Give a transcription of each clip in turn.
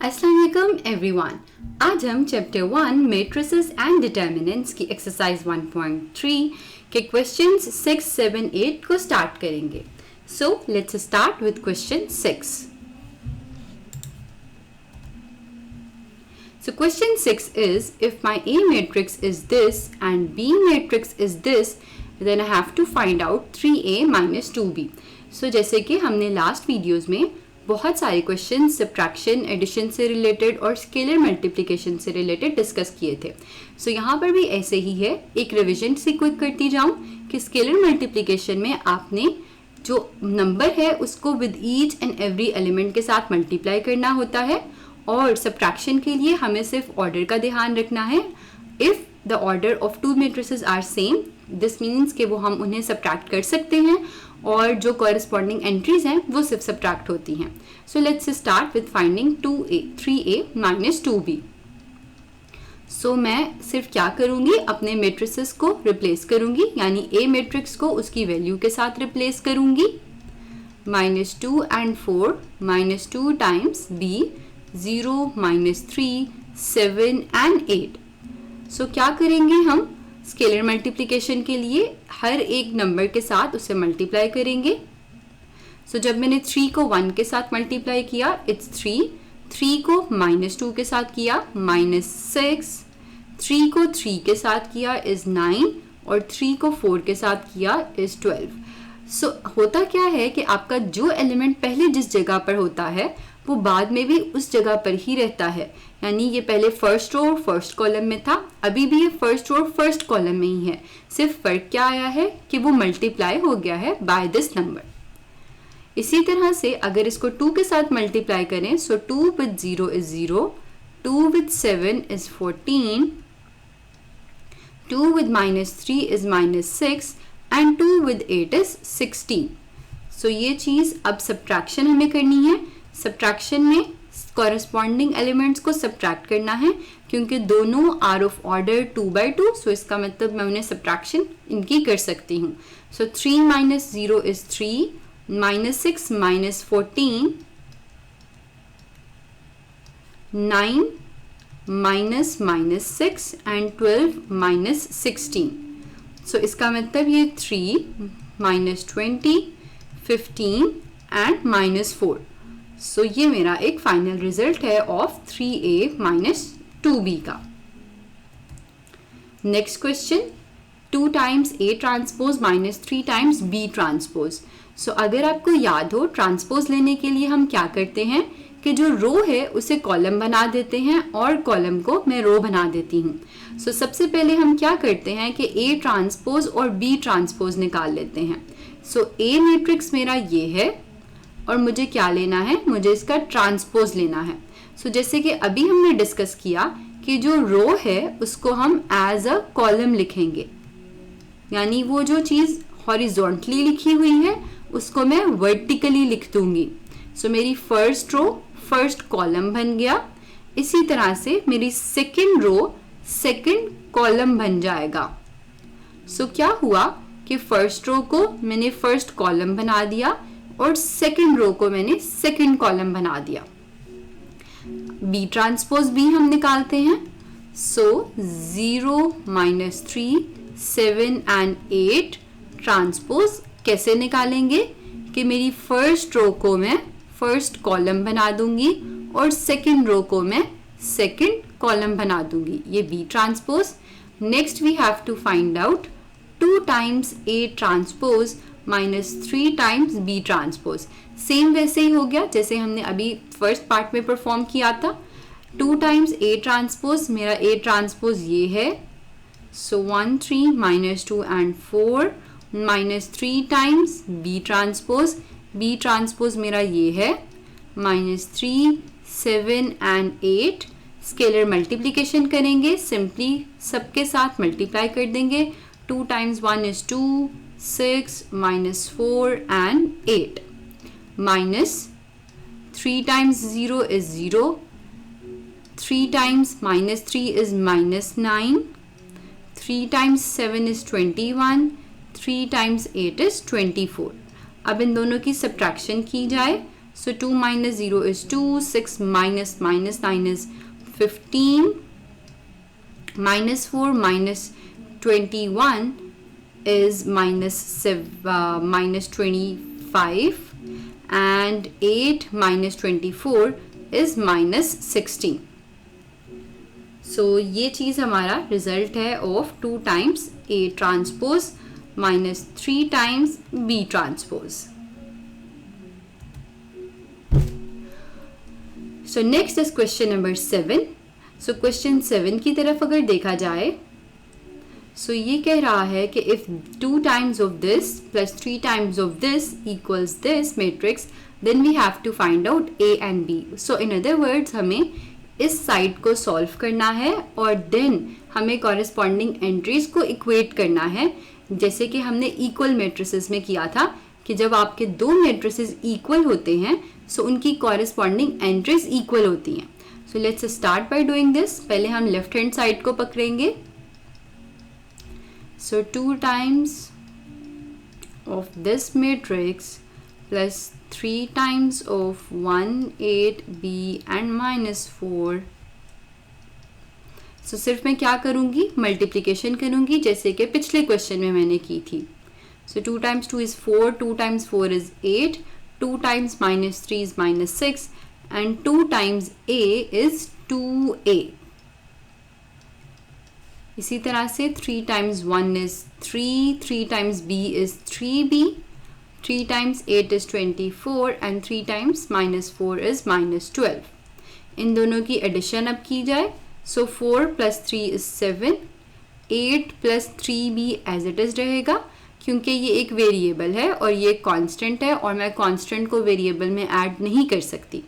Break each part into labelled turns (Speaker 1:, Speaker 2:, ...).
Speaker 1: अस्सलाम वालेकुम एवरीवन। आज हम चैप्टर 1 मैट्रिसेस एंड डिटर्मिनेंट्स की एक्सरसाइज 1.3 के क्वेश्चंस 6, 7, 8 को स्टार्ट करेंगे। So let's start with question 6। So question 6 is, if my A matrix is this and B matrix is this, then I have to find out 3A minus 2B. So जैसे कि हमने last videos में बहुत सारे question subtraction, addition से related और scalar multiplication से related discuss किए थे। सो यहाँ पर भी ऐसे ही है। एक रिविजन से क्विक करती जाऊँ कि स्केलर मल्टीप्लिकेशन में आपने जो नंबर है उसको with each and every element के साथ मल्टीप्लाई करना होता है, और सब्ट्रैक्शन के लिए हमें सिर्फ ऑर्डर का ध्यान रखना है। If the order of two matrices are same, this means कि वो हम उन्हें सब्ट्रैक्ट कर सकते हैं और जो कॉरस्पॉन्डिंग एंट्रीज हैं वो सिर्फ सब्ट्रैक्ट होती हैं। So let's start with finding 3a minus 2b। सो मैं सिर्फ क्या करूँगी, अपने मैट्रिसेस को रिप्लेस करूँगी, यानी a मैट्रिक्स को उसकी वैल्यू के साथ रिप्लेस करूँगी। -2 and 4 -2 टाइम्स b 0 -3 7 and 8। सो क्या करेंगे हम स्केलर मल्टीप्लिकेशन के लिए हर एक नंबर के साथ उसे मल्टीप्लाई करेंगे। सो जब मैंने 3 को 1 के साथ मल्टीप्लाई किया इट्स 3 को -2 के साथ किया -6, 3 को 3 के साथ किया इज 9 और 3 को 4 के साथ किया इज 12। सो होता क्या है कि आपका जो एलिमेंट पहले जिस जगह पर होता है वो बाद में भी उस जगह पर ही रहता है, यानी ये पहले फर्स्ट रो और फर्स्ट कॉलम में था, अभी भी ये फर्स्ट रो और फर्स्ट कॉलम में ही है। सिर्फ फर्क क्या आया है कि वो मल्टीप्लाई हो गया है बाय दिस नंबर। इसी तरह से अगर इसको 2 के साथ मल्टीप्लाई करें, सो 2 with 0 is 0, 2 with 7 is 14, 2 with -3 is -6 and 2 with 8 is 16। सो ये चीज़ अब सब्ट्रैक्शन हमें करनी है। सब्ट्रैक्शन में कॉरस्पॉन्डिंग एलिमेंट्स को सब्ट्रैक्ट करना है, क्योंकि दोनों आर ऑफ ऑर्डर 2/2, सो इसका मतलब मैं उन्हें सब्ट्रैक्शन इनकी कर सकती हूँ। सो 3 - 0 इज 3, -6 -14, 9 -6 एंड 12 -16। सो इसका मतलब ये 3 -20 15 एंड -4। सो ये मेरा एक फाइनल रिजल्ट है ऑफ 3a माइनस 2b का। Next question, 2 times a transpose -3 times b transpose. So अगर आपको याद हो, ट्रांसपोज लेने के लिए हम क्या करते हैं कि जो रो है उसे कॉलम बना देते हैं और कॉलम को मैं रो बना देती हूँ। सो सबसे पहले हम क्या करते हैं कि a ट्रांसपोज और b ट्रांसपोज निकाल लेते हैं। सो a मैट्रिक्स मेरा ये है और मुझे क्या लेना है, मुझे इसका ट्रांसपोज लेना है। सो जैसे कि अभी हमने डिस्कस किया कि जो रो है उसको हम एज अ कॉलम लिखेंगे, यानी वो जो चीज़ हॉरिजॉन्टली लिखी हुई है उसको मैं वर्टिकली लिख दूंगी। सो मेरी फर्स्ट रो फर्स्ट कॉलम बन गया। इसी तरह से मेरी सेकंड रो सेकंड कॉलम बन जाएगा। सो क्या हुआ कि फर्स्ट रो को मैंने फर्स्ट कॉलम बना दिया और सेकंड रो को मैंने सेकंड कॉलम बना दिया। बी ट्रांसपोज बी हम निकालते हैं। सो 0 -3 7 एंड 8 ट्रांसपोज कैसे निकालेंगे कि मेरी फर्स्ट रो को मैं फर्स्ट कॉलम बना दूंगी और सेकंड रो को मैं सेकंड कॉलम बना दूंगी। ये B transpose. Next we have to find out 2 times A transpose -3 times B transpose. Same वैसे ही हो गया जैसे हमने अभी फर्स्ट पार्ट में परफॉर्म किया था। 2 टाइम्स ए ट्रांसपोज, मेरा ए ट्रांसपोज ये है। सो 1 3 -2 एंड 4 -3 टाइम्स बी ट्रांसपोज मेरा ये है -3 7 एंड 8। स्केलर मल्टीप्लिकेशन करेंगे, सिंपली सबके साथ मल्टीप्लाई कर देंगे। 2 times 1 is 2, 6 -4 and 8, -3 times 0 is 0, 3 times -3 is -9, 3 times 7 is 21, 3 times 8 is 24। अब इन दोनों की सब्ट्रैक्शन की जाए। So 2 minus 0 is 2, 6 minus 9 is 15, minus 4 minus 21 is minus 25, and 8 minus 24 is minus 16. So ये चीज़ हमारा रिजल्ट है of 2 times A transpose minus 3 times B transpose. So next is question number 7. So question 7 की तरफ अगर देखा जाए, so ये कह रहा है कि if 2 times of this plus 3 times of this equals this matrix, then we have to find out A and B. So in other words, हमें इस साइड को सॉल्व करना है और देन हमें कॉरेस्पॉन्डिंग एंट्रीज को इक्वेट करना है, जैसे कि हमने इक्वल मैट्रिसेस में किया था कि जब आपके दो मैट्रिसेस इक्वल होते हैं सो उनकी कॉरेस्पॉन्डिंग एंट्रीज इक्वल होती हैं. So let's start by doing this. पहले हम लेफ्ट हैंड साइड को पकड़ेंगे. सो 2 times of this matrix plus 3 times of 1, 8, B and minus 4. So सिर्फ मैं क्या करूँगी, मल्टीप्लिकेशन करूँगी जैसे कि पिछले क्वेश्चन में मैंने की थी. So 2 times 2 is 4, 2 times 4 is 8, 2 times minus 3 is minus 6 and 2 times A is 2A. इसी तरह से 3 times 1 is 3, 3 times B is 3B, 3 times 8 is 24 and 3 times minus 4 is minus 12. इन दोनों की एडिशन अब की जाए. So 4 plus 3 is 7, 8 plus 3B as it is रहेगा क्योंकि ये एक वेरिएबल है और ये कांस्टेंट है और मैं कांस्टेंट को वेरिएबल में ऐड नहीं कर सकती.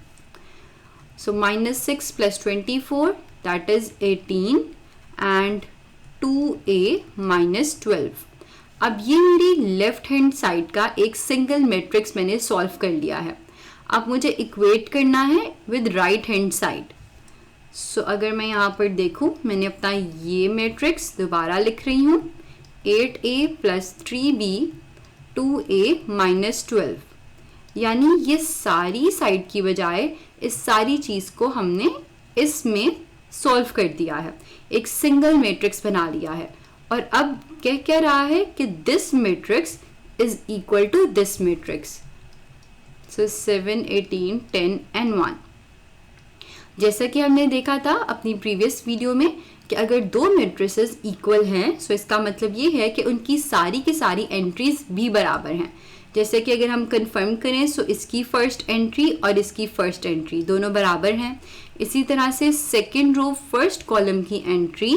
Speaker 1: So minus 6 plus 24 that is 18 and 2A minus 12. अब ये मेरी लेफ्ट हैंड साइड का एक सिंगल मैट्रिक्स मैंने सॉल्व कर लिया है. अब मुझे इक्वेट करना है विद राइट हैंड साइड. सो अगर मैं यहाँ पर देखूँ, मैंने अपना ये मैट्रिक्स दोबारा लिख रही हूँ. 8A plus 3B 2A minus 12, यानी ये सारी साइड की बजाय इस सारी चीज़ को हमने इसमें सॉल्व कर दिया है, एक सिंगल मैट्रिक्स बना लिया है. और अब क्या रहा है कि this matrix is equal to this matrix. So 7, 18, 10 and 1. जैसा कि हमने देखा था अपनी प्रीवियस वीडियो में कि अगर दो मैट्रिसेस इक्वल हैं सो इसका मतलब ये है कि उनकी सारी की सारी एंट्रीज भी बराबर हैं. जैसे कि अगर हम कंफर्म करें सो इसकी फर्स्ट एंट्री और इसकी फर्स्ट एंट्री दोनों बराबर हैं. इसी तरह से सेकेंड रो फर्स्ट कॉलम की एंट्री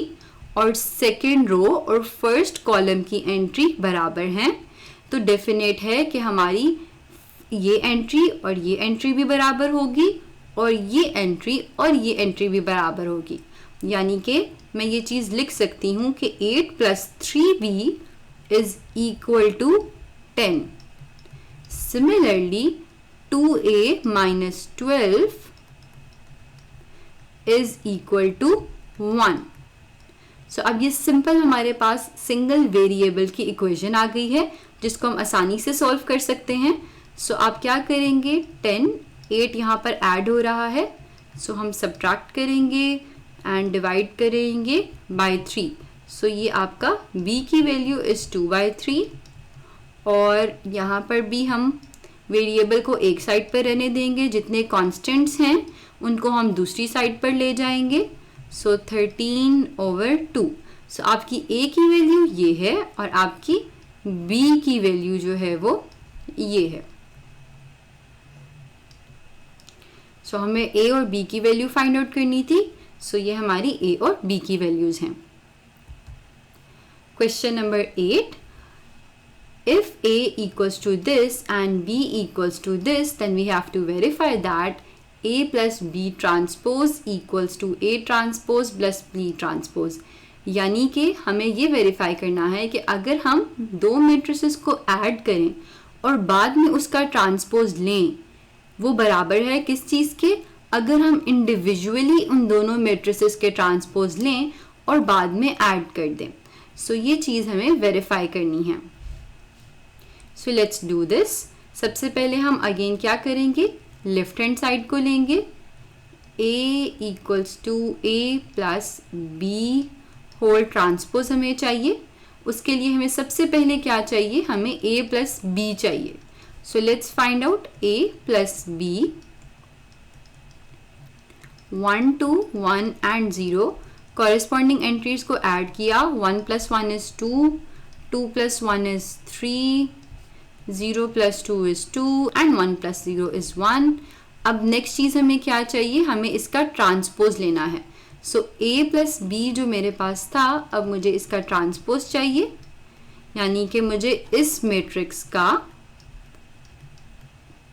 Speaker 1: और सेकेंड रो और फर्स्ट कॉलम की एंट्री बराबर हैं. तो डेफिनेट है कि हमारी ये एंट्री और ये एंट्री भी बराबर होगी और ये एंट्री और ये एंट्री भी बराबर होगी. यानी कि मैं ये चीज़ लिख सकती हूँ कि 8 plus 3B is equal to 10. Similarly 2A minus 12 is equal to 1. So अब ये सिंपल हमारे पास सिंगल वेरिएबल की इक्वेशन आ गई है जिसको हम आसानी से सॉल्व कर सकते हैं. सो आप क्या करेंगे, 10, 8 यहाँ पर ऐड हो रहा है सो हम सब्ट्रैक्ट करेंगे एंड डिवाइड करेंगे बाय 3. सो ये आपका b की वैल्यू इज़ 2/3 और यहाँ पर भी हम वेरिएबल को एक साइड पर रहने देंगे, जितने कांस्टेंट्स हैं उनको हम दूसरी साइड पर ले जाएंगे. सो 13/2. सो आपकी a की वैल्यू ये है और आपकी b की वैल्यू जो है वो ये है. सो हमें a और b की वैल्यू फाइंड आउट करनी थी. सो ये हमारी a और b की वैल्यूज़ हैं. Question number 8. If A equals to this and B equals to this, then we have to verify that A plus B transpose equals to A transpose plus B transpose. यानी कि हमें ये verify करना है कि अगर हम दो मैट्रिसेस को ऐड करें और बाद में उसका ट्रांसपोज लें, वो बराबर है किस चीज़ के, अगर हम इंडिविजुअली उन दोनों मैट्रिसेस के ट्रांसपोज लें और बाद में ऐड कर दें. सो ये चीज़ हमें वेरीफाई करनी है. So let's do this. सबसे पहले हम अगेन क्या करेंगे, लेफ्ट हैंड साइड को लेंगे, A equals to A plus B whole transpose हमें चाहिए। उसके लिए हमें सबसे पहले क्या चाहिए, हमें A प्लस B चाहिए। So let's find out A plus B। 1 2 1 and 0 corresponding entries को ऐड किया। 1 plus 1 is 2, 2 plus 1 is 3, 0 plus 2 is 2 and 1 plus 0 is 1। अब नेक्स्ट चीज़ हमें क्या चाहिए, हमें इसका ट्रांसपोज लेना है। सो A प्लस B जो मेरे पास था, अब मुझे इसका ट्रांसपोज चाहिए, यानी कि मुझे इस मैट्रिक्स का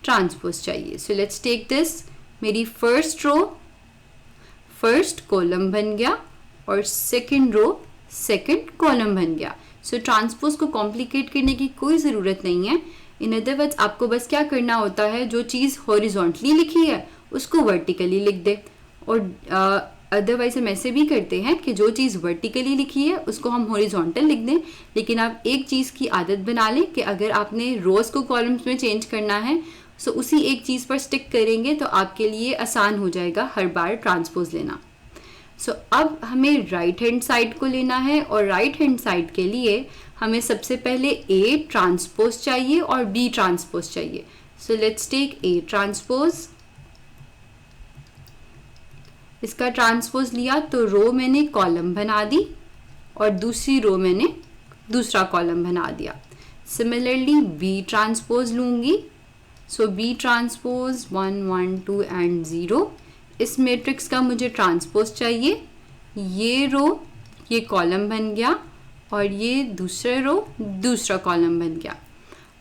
Speaker 1: ट्रांसपोज चाहिए। सो लेट्स टेक दिस, मेरी फर्स्ट रो फर्स्ट कॉलम बन गया और सेकंड रो सेकंड कॉलम बन गया। सो ट्रांसपोज को कॉम्प्लिकेट करने की कोई ज़रूरत नहीं है। इन अदर वर्ड्स आपको बस क्या करना होता है, जो चीज़ हॉरिजॉन्टली लिखी है उसको वर्टिकली लिख दे। और अदरवाइज हम ऐसे भी करते हैं कि जो चीज़ वर्टिकली लिखी है उसको हम हॉरिजॉन्टल लिख दें। लेकिन आप एक चीज़ की आदत बना लें कि अगर आपने रोज़ को कॉलम्स में चेंज करना है सो उसी एक चीज़ पर स्टिक करेंगे तो आपके लिए आसान हो जाएगा हर बार ट्रांसपोज लेना। सो अब हमें राइट हैंड साइड को लेना है और राइट हैंड साइड के लिए हमें सबसे पहले A ट्रांसपोज चाहिए और B ट्रांसपोज चाहिए। So let's take A transpose. इसका ट्रांसपोज लिया तो रो मैंने कॉलम बना दी और दूसरी रो मैंने दूसरा कॉलम बना दिया। सिमिलरली B ट्रांसपोज लूँगी। सो B ट्रांसपोज 1 1 2 एंड 0। इस मैट्रिक्स का मुझे ट्रांसपोज चाहिए। ये रो ये कॉलम बन गया और ये दूसरा रो दूसरा कॉलम बन गया।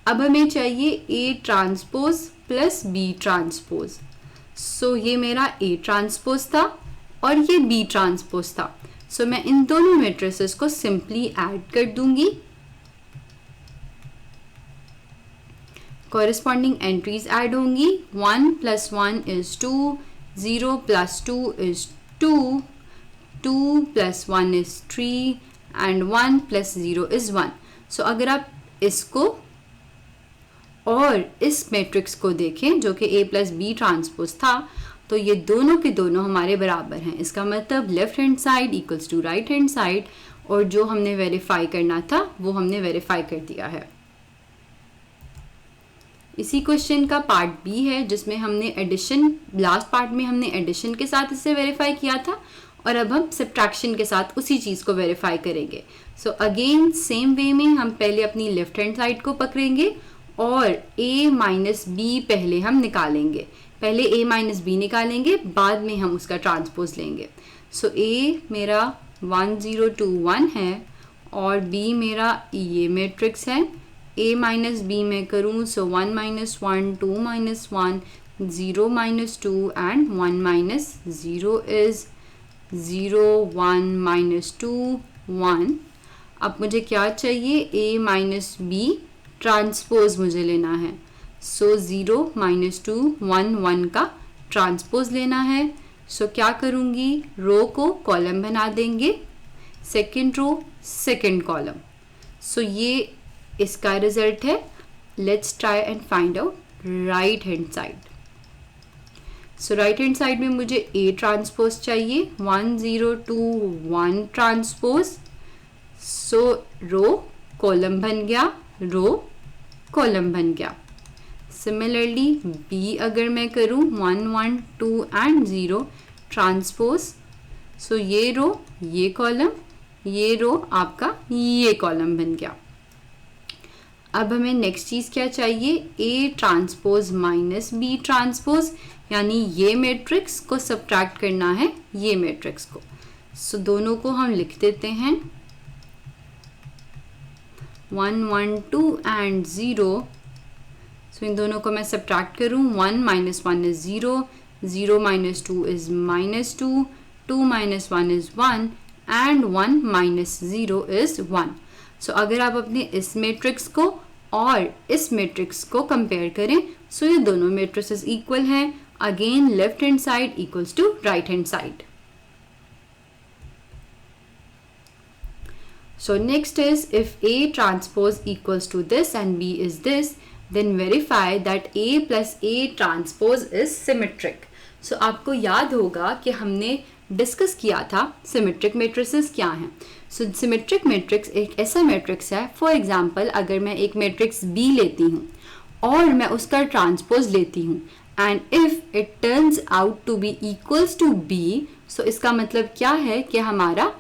Speaker 1: अब हमें चाहिए A transpose plus B transpose. So ये मेरा A ट्रांसपोज था और ये B ट्रांसपोज था। सो मैं इन दोनों मैट्रिसेस को सिंपली ऐड कर दूंगी। कॉरेस्पॉन्डिंग एंट्रीज ऐड होंगी। 1 plus 1 is 2, 0 plus 2 is 2, 2 plus 1 is 3 and 1 plus 0 is 1। सो अगर आप इसको और इस मैट्रिक्स को देखें जो कि A प्लस B ट्रांसपोज था, तो ये दोनों के दोनों हमारे बराबर हैं। इसका मतलब left hand side equals to right hand side, और जो हमने वेरीफाई करना था वो हमने वेरीफाई कर दिया है। इसी क्वेश्चन का पार्ट B है जिसमें हमने एडिशन, लास्ट पार्ट में हमने एडिशन के साथ इसे वेरीफाई किया था और अब हम सब्ट्रैक्शन के साथ उसी चीज़ को वेरीफाई करेंगे। सो अगेन सेम वे में हम पहले अपनी लेफ्ट हैंड साइड को पकड़ेंगे और A माइनस B पहले हम निकालेंगे। पहले A माइनस B निकालेंगे, बाद में हम उसका ट्रांसपोज लेंगे। सो A मेरा 1 0 2 1 है और B मेरा ये मैट्रिक्स है। A माइनस B में करूँ सो 1 minus 1 2 minus 1 0 minus 2 and 1 minus 0 is 0 1 minus 2 1। अब मुझे क्या चाहिए, A माइनस B ट्रांसपोज मुझे लेना है। सो 0 माइनस 2 1 1 का ट्रांसपोज लेना है। सो क्या करूँगी, रो को कॉलम बना देंगे, सेकंड रो सेकंड कॉलम। सो ये इसका रिजल्ट है। Let's try and find out right hand side. So right hand side में मुझे A ट्रांसपोज चाहिए, 1 0 2 1 ट्रांसपोज। सो रो कॉलम बन गया, रो कॉलम बन गया। सिमिलरली B अगर मैं करूँ 1 1 2 एंड 0 ट्रांसपोज। सो ये रो ये कॉलम, ये रो आपका ये कॉलम बन गया। अब हमें नेक्स्ट चीज़ क्या चाहिए, A transpose minus B transpose, यानी ये मैट्रिक्स को सब्ट्रैक्ट करना है ये मैट्रिक्स को। सो दोनों को हम लिख देते हैं 1 1 2 एंड 0। सो इन दोनों को मैं सब्ट्रैक्ट करूँ, 1 minus 1 is 0, 0 minus 2 is minus 2, 2 minus 1 is 1 and 1 minus 0 is 1। सो अगर आप अपने इस मैट्रिक्स को और इस मैट्रिक्स को कंपेयर करें सो ये दोनों मैट्रिसेस इक्वल हैं। Again left hand side equals to right hand side. So next is if A transpose equals to this and B is this, then verify that A plus A transpose is symmetric. So आपको याद होगा कि हमने discuss किया था symmetric matrices क्या हैं. सो symmetric matrix एक ऐसा मैट्रिक्स है, फॉर एग्जांपल अगर मैं एक मैट्रिक्स B लेती हूँ और मैं उसका ट्रांसपोज लेती हूँ and if it turns out to be equals to B, so इसका मतलब क्या है कि हमारा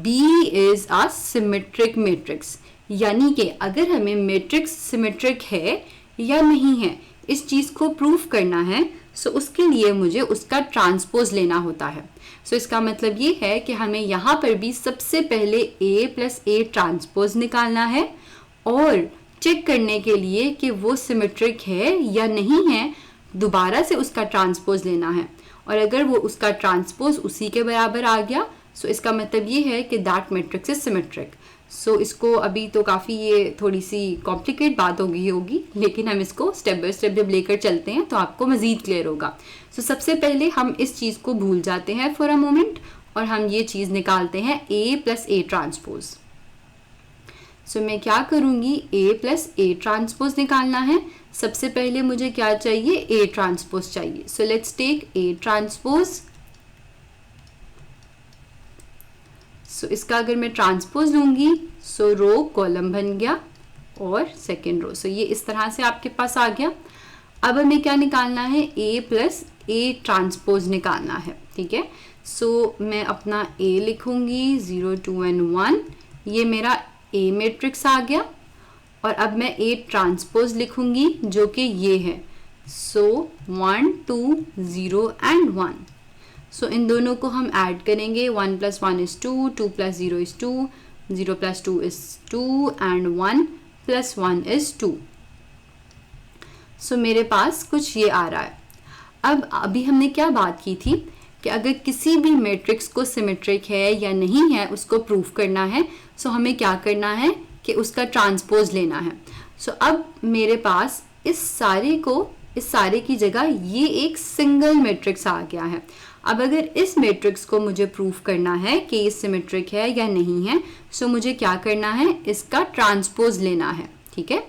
Speaker 1: B is a symmetric matrix. यानी कि अगर हमें मैट्रिक्स सिमेट्रिक है या नहीं है इस चीज़ को प्रूफ करना है, सो उसके लिए मुझे उसका ट्रांसपोज लेना होता है. सो इसका मतलब ये है कि हमें यहाँ पर भी सबसे पहले A प्लस A ट्रांसपोज निकालना है और चेक करने के लिए कि वो सिमेट्रिक है या नहीं है दोबारा से उसका ट्रांसपोज लेना है. और अगर वो उसका ट्रांसपोज उसी के बराबर आ गया, सो इसका मतलब ये है कि दैट मैट्रिक्स इज सिमेट्रिक. सो इसको अभी तो काफ़ी ये थोड़ी सी कॉम्प्लिकेट बात होगी, लेकिन हम इसको स्टेप बाय स्टेप जब लेकर चलते हैं तो आपको मज़ीद क्लियर होगा. सो सबसे पहले हम इस चीज़ को भूल जाते हैं फॉर अ मोमेंट और हम ये चीज़ निकालते हैं A प्लस A ट्रांसपोज. सो मैं क्या करूँगी, A प्लस A ट्रांसपोज निकालना है. सबसे पहले मुझे क्या चाहिए, A ट्रांसपोज चाहिए. So let's take A transpose. So इसका अगर मैं ट्रांसपोज लूँगी, सो रो कॉलम बन गया और सेकेंड रो. सो ये इस तरह से आपके पास आ गया. अब हमें क्या निकालना है, A प्लस A ट्रांसपोज निकालना है. ठीक है, सो मैं अपना A लिखूँगी 0 2 and 1. ये मेरा A मैट्रिक्स आ गया. और अब मैं A ट्रांसपोज लिखूँगी जो कि ये है. सो 1 2 0 and 1. सो इन दोनों को हम ऐड करेंगे. 1 + 1 is 2, 2 + 0 is 2, 0 + 2 is 2 and 1 + 1 is 2. सो मेरे पास कुछ ये आ रहा है. अब अभी हमने क्या बात की थी कि अगर किसी भी मैट्रिक्स को सिमेट्रिक है या नहीं है उसको प्रूफ करना है, सो हमें क्या करना है कि उसका ट्रांसपोज लेना है. सो अब मेरे पास इस सारे की जगह ये एक सिंगल मैट्रिक्स आ गया है. अब अगर इस मैट्रिक्स को मुझे प्रूफ करना है कि ये सिमेट्रिक है या नहीं है, सो मुझे क्या करना है, इसका ट्रांसपोज लेना है. ठीक है,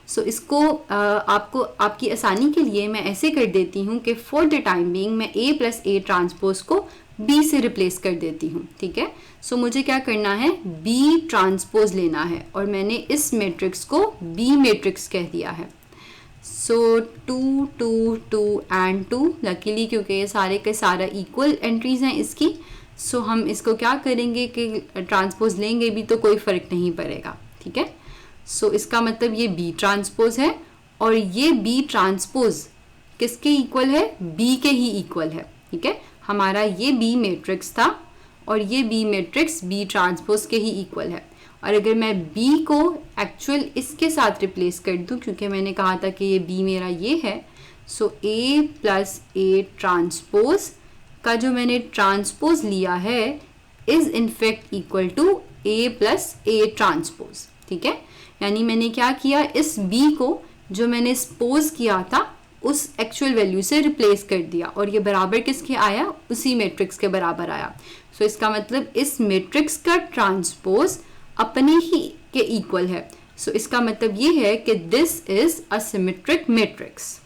Speaker 1: सो इसको आपको आपकी आसानी के लिए मैं ऐसे कर देती हूँ कि फॉर द टाइम बीइंग मैं A प्लस A ट्रांसपोज को B से रिप्लेस कर देती हूँ. ठीक है, सो मुझे क्या करना है, B ट्रांसपोज लेना है और मैंने इस मैट्रिक्स को B मैट्रिक्स कह दिया है. सो 2 2 2 and 2. लकीली क्योंकि ये सारे के सारा इक्वल एंट्रीज हैं इसकी, सो हम इसको क्या करेंगे कि ट्रांसपोज लेंगे भी तो कोई फ़र्क नहीं पड़ेगा. ठीक है, सो इसका मतलब ये B ट्रांसपोज है और ये B ट्रांसपोज किसके इक्वल है, B के ही इक्वल है. ठीक है, हमारा ये B मैट्रिक्स था और ये B मैट्रिक्स B ट्रांसपोज के ही इक्वल है. और अगर मैं B को एक्चुअल इसके साथ रिप्लेस कर दूं, क्योंकि मैंने कहा था कि ये B मेरा ये है, so A plus A transpose का जो मैंने ट्रांसपोज लिया है is in fact equal to A plus A transpose. ठीक है, यानी मैंने क्या किया, इस B को जो मैंने सपोज किया था उस एक्चुअल वैल्यू से रिप्लेस कर दिया और ये बराबर किसके आया, उसी मैट्रिक्स के बराबर आया. सो इसका मतलब इस मैट्रिक्स का ट्रांसपोज अपने ही के इक्वल है. सो इसका मतलब ये है कि this is a symmetric matrix.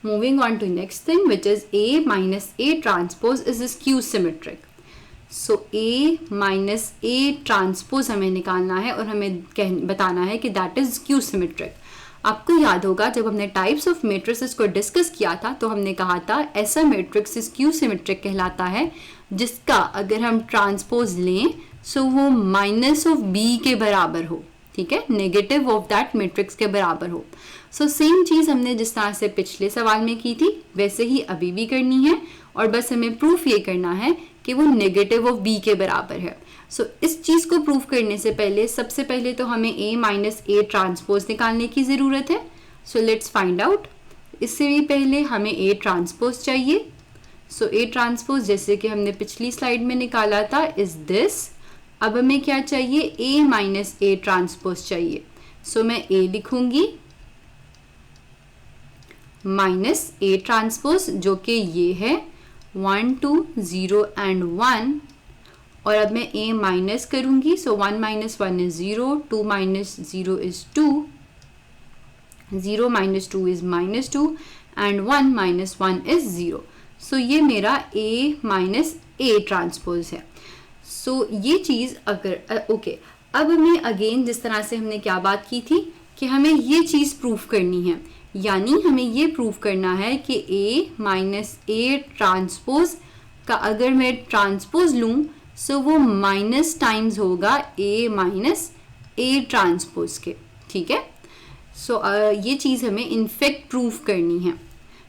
Speaker 1: Moving on to next thing which is A minus A transpose is skew symmetric. So A minus A transpose हमें निकालना है और हमें बताना है कि दैट इज स्क्यू सिमेट्रिक. आपको याद होगा जब हमने टाइप्स ऑफ मैट्रिसेस को डिस्कस किया था तो हमने कहा था ऐसा मैट्रिक्स स्क्यू सिमेट्रिक कहलाता है जिसका अगर हम ट्रांसपोज लें सो वो माइनस ऑफ B के बराबर हो. ठीक है, नेगेटिव ऑफ दैट मैट्रिक्स के बराबर हो. सो सेम चीज़ हमने जिस तरह से पिछले सवाल में की थी वैसे ही अभी भी करनी है और बस हमें प्रूफ ये करना है कि वो नेगेटिव ऑफ B के बराबर है. सो इस चीज़ को प्रूफ करने से पहले सबसे पहले तो हमें A माइनस A ट्रांसपोज निकालने की ज़रूरत है. So let's find out. इससे भी पहले हमें A ट्रांसपोज चाहिए. सो A ट्रांसपोज जैसे कि हमने पिछली स्लाइड में निकाला था इज दिस. अब हमें क्या चाहिए, A माइनस A ट्रांसपोज चाहिए. सो मैं A लिखूंगी माइनस A ट्रांसपोज जो कि ये है 1 2 0 and 1 और अब मैं a माइनस करूंगी, सो 1 minus 1 is 0, 2 minus 0 is 2, 0 minus 2 is minus 2 and 1 minus 1 is 0. सो ये मेरा a माइनस a ट्रांसपोज है. सो ये चीज़ अगर ओके, अब हमें अगेन जिस तरह से हमने क्या बात की थी कि हमें ये चीज़ प्रूफ करनी है, यानी हमें ये प्रूफ करना है कि a माइनस a ट्रांसपोज का अगर मैं ट्रांसपोज लूँ सो वो माइनस टाइम्स होगा a माइनस a ट्रांसपोज के. ठीक है, सो ये चीज़ हमें इनफेक्ट प्रूफ करनी है.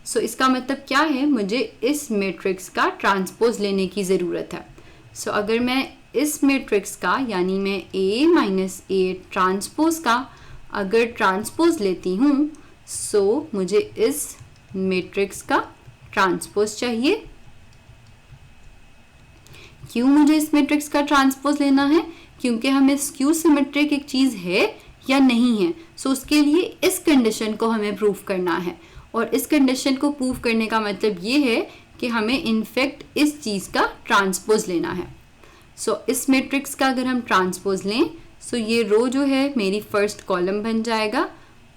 Speaker 1: सो इसका मतलब क्या है, मुझे इस मैट्रिक्स का ट्रांसपोज लेने की ज़रूरत है. सो अगर मैं इस मैट्रिक्स का यानी मैं a माइनस a ट्रांसपोज का अगर ट्रांसपोज लेती हूँ सो मुझे इस मैट्रिक्स का ट्रांसपोज चाहिए. क्यों मुझे इस मैट्रिक्स का ट्रांसपोज लेना है, क्योंकि हमें स्क्यू सिमेट्रिक एक चीज़ है या नहीं है. सो उसके लिए इस कंडीशन को हमें प्रूफ करना है, और इस कंडीशन को प्रूफ करने का मतलब ये है कि हमें इनफैक्ट इस चीज़ का ट्रांसपोज लेना है. सो इस मैट्रिक्स का अगर हम ट्रांसपोज लें सो ये रो जो है मेरी फर्स्ट कॉलम बन जाएगा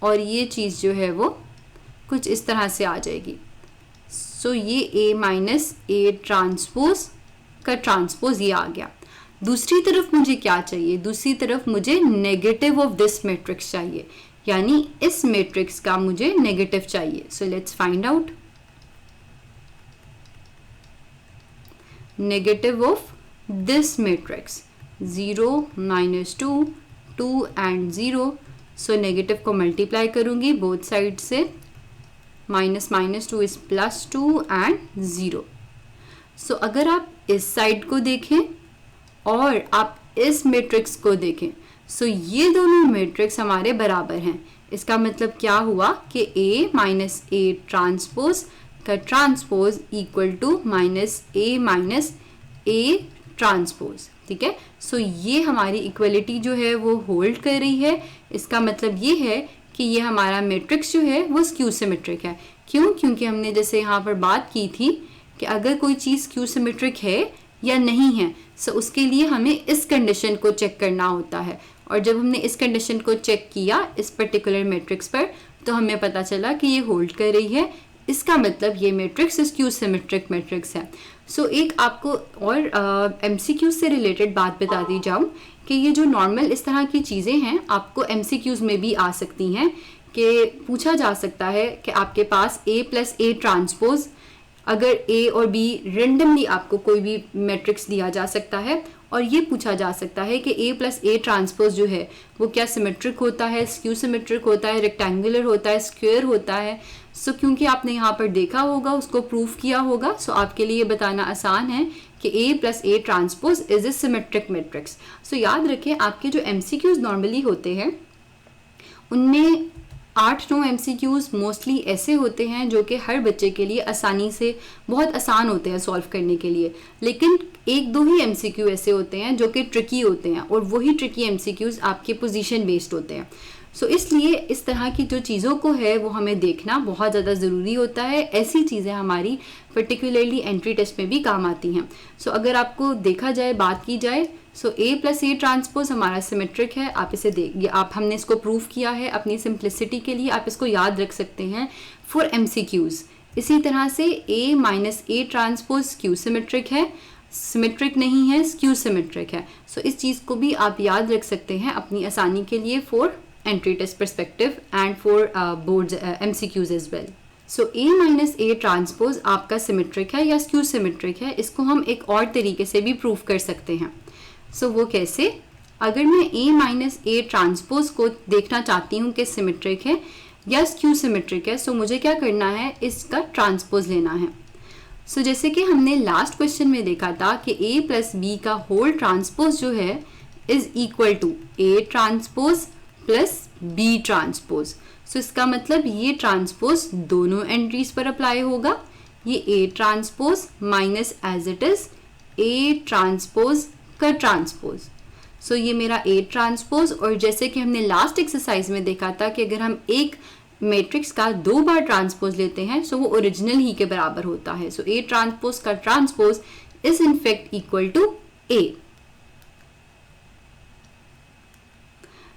Speaker 1: और ये चीज़ जो है वो कुछ इस तरह से आ जाएगी. सो ये a माइनस a ट्रांसपोज का ट्रांसपोज ये आ गया. दूसरी तरफ मुझे क्या चाहिए, दूसरी तरफ मुझे नेगेटिव ऑफ दिस मैट्रिक्स चाहिए, यानी इस मैट्रिक्स का मुझे नेगेटिव चाहिए. So let's find out negative of this matrix. 0 minus 2, 2 and 0. So negative को मल्टीप्लाई करूंगी बोथ साइड से. Minus minus 2 is plus 2 and 0. So अगर आप इस साइड को देखें और आप इस मैट्रिक्स को देखें सो ये दोनों मैट्रिक्स हमारे बराबर हैं. इसका मतलब क्या हुआ कि a माइनस a ट्रांसपोज का transpose equal to minus a transpose. ठीक है, सो ये हमारी इक्वलिटी जो है वो होल्ड कर रही है. इसका मतलब ये है कि ये हमारा मैट्रिक्स जो है वो स्क्यू सिमेट्रिक है. क्यों, क्योंकि हमने जैसे यहाँ पर बात की थी कि अगर कोई चीज़ स्क्यू सिमेट्रिक है या नहीं है सो उसके लिए हमें इस कंडीशन को चेक करना होता है. और जब हमने इस कंडीशन को चेक किया इस पर्टिकुलर मैट्रिक्स पर तो हमें पता चला कि ये होल्ड कर रही है. इसका मतलब ये मैट्रिक्स स्क्यू सिमेट्रिक मैट्रिक्स है. सो एक आपको और MCQ से रिलेटेड बात बता दी जाऊँ कि ये जो नॉर्मल इस तरह की चीज़ें हैं आपको MCQs में भी आ सकती हैं कि पूछा जा सकता है कि आपके पास a प्लस a ट्रांसपोज, अगर a और b रेंडमली आपको कोई भी मैट्रिक्स दिया जा सकता है और ये पूछा जा सकता है कि a प्लस a ट्रांसपोज जो है वो क्या सिमेट्रिक होता है, स्क्यू सिमेट्रिक होता है, रेक्टेंगुलर होता है, स्क्वायर होता है. सो क्योंकि आपने यहाँ पर देखा होगा, उसको प्रूफ किया होगा, सो आपके लिए बताना आसान है कि a plus a transpose is a symmetric matrix. So याद रखें आपके जो MCQs नॉर्मली होते हैं उनमें 8-9 MCQs मोस्टली ऐसे होते हैं जो कि हर बच्चे के लिए आसानी से बहुत आसान होते हैं सॉल्व करने के लिए, लेकिन 1-2 ही MCQ ऐसे होते हैं जो कि ट्रिकी होते हैं और वही ट्रिकी MCQs आपके पोजीशन बेस्ड होते हैं. सो इसलिए इस तरह की जो चीज़ों को है वो हमें देखना बहुत ज़्यादा ज़रूरी होता है. ऐसी चीज़ें हमारी पर्टिकुलरली एंट्री टेस्ट में भी काम आती हैं. सो अगर आपको देखा जाए, बात की जाए सो a प्लस a ट्रांसपोज हमारा सिमेट्रिक है. आप इसे देखिए, आप हमने इसको प्रूफ किया है अपनी सिंप्लिसिटी के लिए, आप इसको याद रख सकते हैं फॉर MCQs. इसी तरह से a minus a transpose skew symmetric है, सिमेट्रिक नहीं है, स्क्यू सिमेट्रिक है. सो इस चीज़ को भी आप याद रख सकते हैं अपनी आसानी के लिए for entry test perspective and for boards MCQs as well. So a minus a transpose आपका सिमेट्रिक है या स्क्यू सिमेट्रिक है, इसको हम एक और तरीके से भी प्रूफ कर सकते हैं. सो वो कैसे, अगर मैं a माइनस a ट्रांसपोज को देखना चाहती हूँ कि सिमेट्रिक है या स्क्यू सिमेट्रिक है, सो मुझे क्या करना है, इसका ट्रांसपोज लेना है. सो जैसे कि हमने लास्ट क्वेश्चन में देखा था कि a प्लस b का होल ट्रांसपोज जो है is equal to a transpose plus b transpose. So इसका मतलब ये ट्रांसपोज दोनों एंट्रीज पर अप्लाई होगा. ये a transpose minus as it is a transpose का ट्रांसपोज. सो ये मेरा a ट्रांसपोज, और जैसे कि हमने लास्ट एक्सरसाइज में देखा था कि अगर हम एक मैट्रिक्स का 2 बार ट्रांसपोज लेते हैं सो वो ओरिजिनल ही के बराबर होता है. सो a ट्रांसपोज का transpose is in fact equal to a.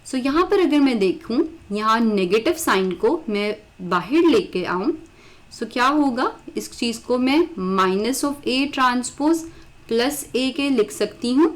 Speaker 1: So यहाँ पर अगर मैं देखूँ, यहाँ नेगेटिव साइन को मैं बाहर लेके आऊँ, सो क्या होगा, इस चीज़ को मैं minus of a transpose plus a के लिख सकती हूँ।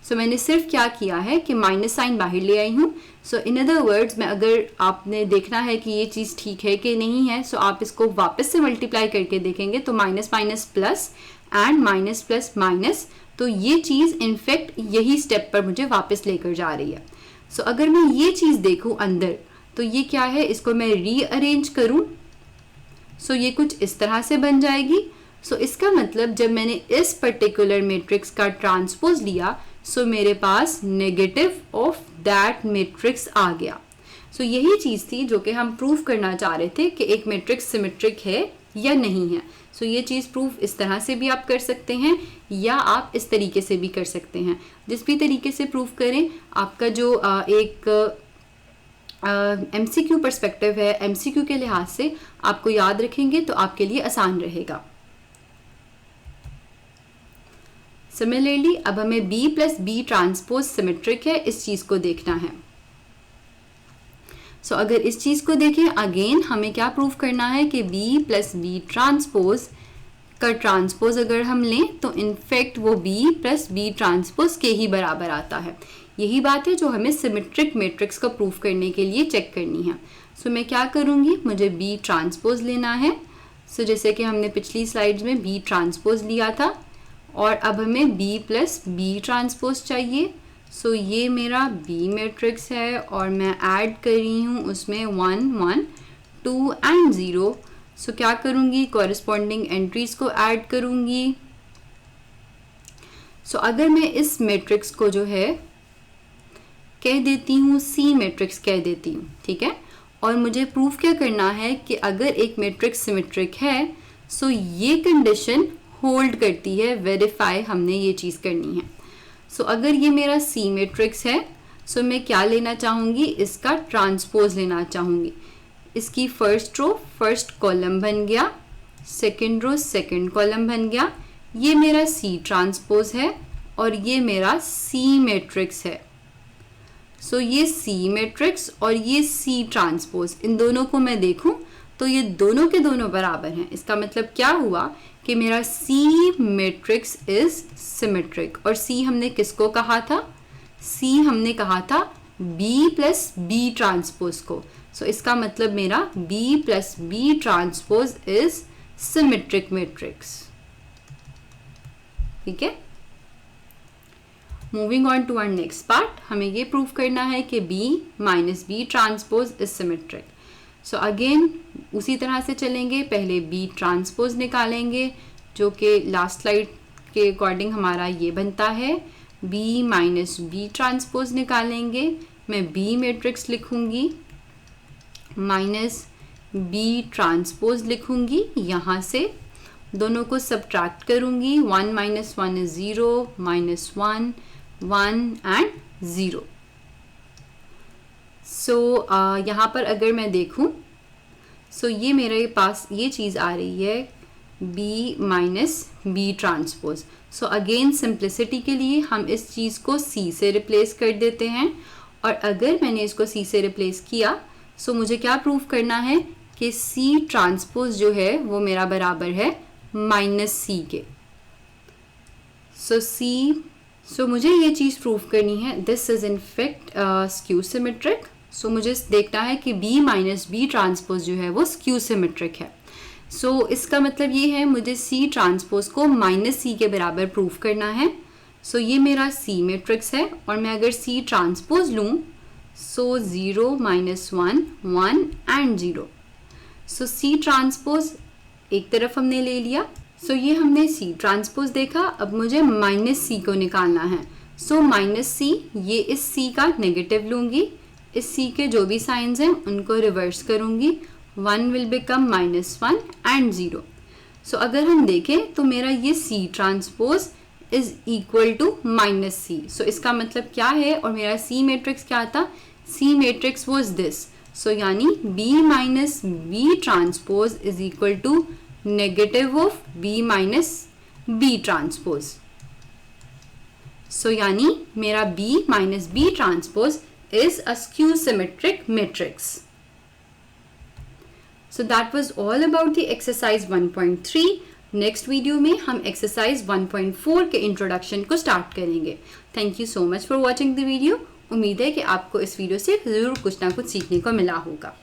Speaker 1: सो मैंने सिर्फ क्या किया है कि माइनस साइन बाहर ले आई हूँ। सो इन अदर वर्ड्स में, अगर आपने देखना है कि ये चीज़ ठीक है कि नहीं है, सो आप इसको वापस से मल्टीप्लाई करके देखेंगे तो minus minus plus and minus plus minus, तो ये चीज़ इनफैक्ट यही स्टेप पर मुझे वापस लेकर जा रही है। सो अगर मैं ये चीज़ देखूँ अंदर, तो ये क्या है, इसको मैं रीअरेंज करूँ, सो ये कुछ इस तरह से बन जाएगी। सो इसका मतलब जब मैंने इस पर्टिकुलर मैट्रिक्स का ट्रांसपोज लिया, सो मेरे पास नेगेटिव ऑफ दैट मैट्रिक्स आ गया। सो यही चीज़ थी जो कि हम प्रूव करना चाह रहे थे कि एक मैट्रिक्स सिमेट्रिक है या नहीं है। सो ये चीज़ प्रूफ इस तरह से भी आप कर सकते हैं या आप इस तरीके से भी कर सकते हैं। जिस भी तरीके से प्रूफ करें, आपका जो एक MCQ पर्सपेक्टिव है, MCQ के लिहाज से आपको याद रखेंगे तो आपके लिए आसान रहेगा। सिमिलरली अब हमें B plus B transpose symmetric है, इस चीज़ को देखना है। सो अगर इस चीज़ को देखें, अगेन हमें क्या प्रूफ करना है कि B प्लस बी ट्रांसपोज का ट्रांसपोज अगर हम लें तो इनफैक्ट वो B प्लस बी ट्रांसपोज के ही बराबर आता है। यही बात है जो हमें सिमेट्रिक मैट्रिक्स का प्रूफ करने के लिए चेक करनी है। सो मैं क्या करूँगी, मुझे B ट्रांसपोज लेना है। सो जैसे कि हमने पिछली स्लाइड्स में B ट्रांसपोज लिया था, और अब हमें B प्लस बी ट्रांसपोज चाहिए। सो ये मेरा B मैट्रिक्स है और मैं ऐड कर रही हूँ उसमें 1 1 2 एंड 0। सो क्या करूँगी, कॉरेस्पॉन्डिंग एंट्रीज को ऐड करूँगी। सो अगर मैं इस मैट्रिक्स को जो है कह देती हूँ C मैट्रिक्स कह देती हूँ, ठीक है। और मुझे प्रूफ क्या करना है कि अगर एक मैट्रिक्स सिमेट्रिक है, सो ये कंडीशन होल्ड करती है, वेरीफाई हमने ये चीज़ करनी है। सो अगर ये मेरा C मैट्रिक्स है, सो मैं क्या लेना चाहूँगी, इसका ट्रांसपोज लेना चाहूँगी। इसकी फर्स्ट रो फर्स्ट कॉलम बन गया, सेकंड रो सेकंड कॉलम बन गया। ये मेरा C ट्रांसपोज है और ये मेरा C मैट्रिक्स है। सो ये C मैट्रिक्स और ये C ट्रांसपोज, इन दोनों को मैं देखूं तो ये दोनों के दोनों बराबर हैं। इसका मतलब क्या हुआ कि मेरा C मैट्रिक्स इज सिमेट्रिक। और C हमने किसको कहा था, C हमने कहा था B प्लस बी ट्रांसपोज को। सो इसका मतलब मेरा B plus B transpose is symmetric matrix, ठीक है। Moving on to our next part, हमें ये प्रूव करना है कि B minus B transpose is symmetric. So again उसी तरह से चलेंगे, पहले B ट्रांसपोज निकालेंगे जो कि लास्ट स्लाइड के अकॉर्डिंग हमारा ये बनता है। B माइनस बी ट्रांसपोज निकालेंगे, मैं B मैट्रिक्स लिखूंगी माइनस B ट्रांसपोज लिखूंगी, यहाँ से दोनों को सब्ट्रैक्ट करूंगी। 1 माइनस 1 इज 0, माइनस 1 1 एंड 0। सो यहाँ पर अगर मैं देखूँ, सो ये मेरे पास ये चीज़ आ रही है B minus B transpose. So again simplicity के लिए हम इस चीज़ को C से रिप्लेस कर देते हैं। और अगर मैंने इसको C से रिप्लेस किया, सो मुझे क्या प्रूफ करना है कि C ट्रांसपोज जो है वो मेरा बराबर है माइनस C के। सो मुझे ये चीज़ प्रूफ करनी है, this is in fact skew symmetric. So मुझे देखना है कि B माइनस बी ट्रांसपोज जो है वो स्क्यू सिमेट्रिक है। सो इसका मतलब ये है मुझे C ट्रांसपोज को माइनस C के बराबर प्रूफ करना है। सो ये मेरा C मैट्रिक्स है और मैं अगर C ट्रांसपोज लूँ, सो 0 minus 1 1 and 0। So C transpose एक तरफ हमने ले लिया। सो ये हमने C ट्रांसपोज देखा, अब मुझे माइनस C को निकालना है। सो माइनस C, ये इस C का नेगेटिव लूँगी, इस C के जो भी साइंस हैं उनको रिवर्स करूँगी। 1 will become minus 1 and 0। So अगर हम देखें तो मेरा ये C transpose is equal to minus C। So इसका मतलब क्या है, और मेरा C मैट्रिक्स क्या था, C matrix was this. So यानी B minus B transpose is equal to negative of B minus B transpose. So यानी मेरा B minus B transpose is a skew symmetric matrix. So that was all about the exercise 1.3. Next video में हम exercise 1.4 के introduction को start करेंगे. Thank you so much for watching the video. उम्मीद है कि आपको इस वीडियो से ज़रूर कुछ ना कुछ सीखने को मिला होगा.